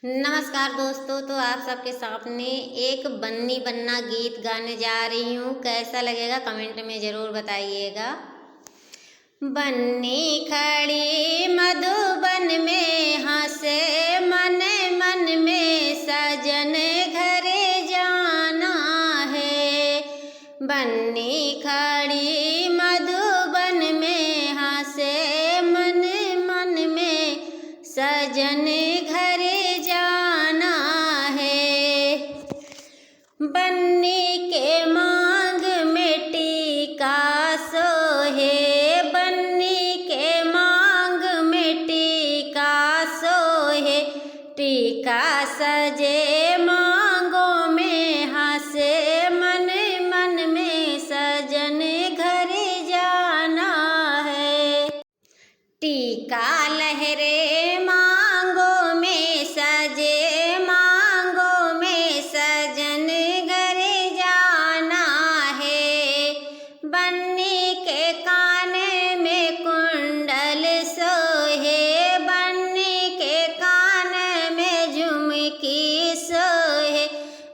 नमस्कार दोस्तों, तो आप सबके सामने एक बन्नी बन्ना गीत गाने जा रही हूँ। कैसा लगेगा कमेंट में ज़रूर बताइएगा। बन्नी खड़ी मधुबन में हंसे मन मन में सजन घरे जाना है। बन्नी खड़ी मधुबन में हंसे मन मन में सजन घरे जाना है। बन्नी के मांग में टीका सोहे, बन्नी के मांग में टीका सोहे। टीका सजे मांगों में हंसे मन मन में सजन घरे जाना है। टीका लहरे मांगों में सजे मांगों में सजन घरे जाना है। बन्नी के कान में कुंडल सोहे, बन्नी के कान में झुमकी सोहे।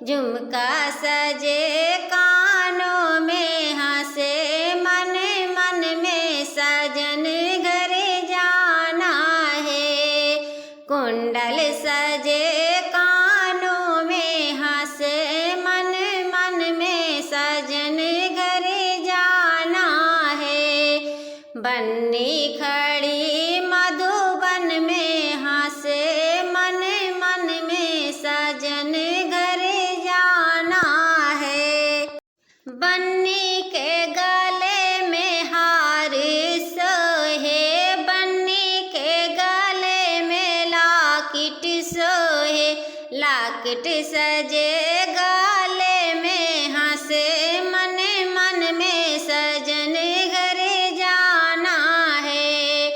झुमका सजे कानों में हंसे मन मन में सजन घरे जाना है। कुंडल सजे कानों में हंसे मन मन में सजन घरे जाना है। बन्नी खड़ी मधुबन में हंसे मन मन में सजन घरे जाना है। बन्नी के गले में हार सोहे, बन्नी के गले में लाकिट सोहे। लाकिट सजे गले में हंसे मन मन में सजन घरे जाना है।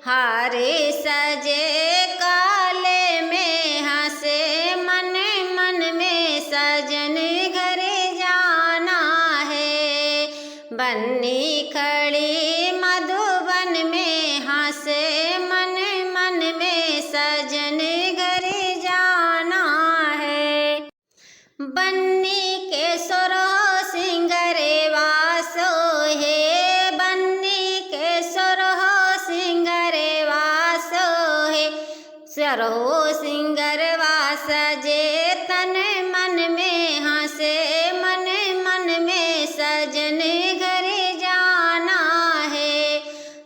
हार सजे काले में हंसे मन मन में सजन घरे जाना है। बन्नी खड़ी मधुबन में हंसे मन मन में सजन घरे जाना है। बन्नी के सोरहो सिंगरवा सोहे, बन्नी के सोरहो सिंगरवा सोहे। सोरहो सिंगरवा सजे तन मन में हंसे मन मन में सजन घरे जाना है।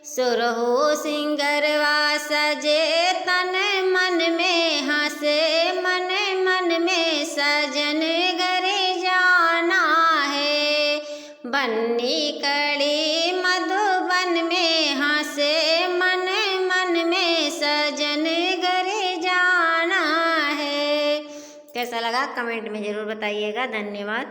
सोरहो सिंगरवा सजे तन मन में हंसे मन मन में सजन घरे जाना है। बन्नी कड़ी मधुबन में हंसे मन मन में सजन घरे जाना है। कैसा लगा कमेंट में ज़रूर बताइएगा। धन्यवाद।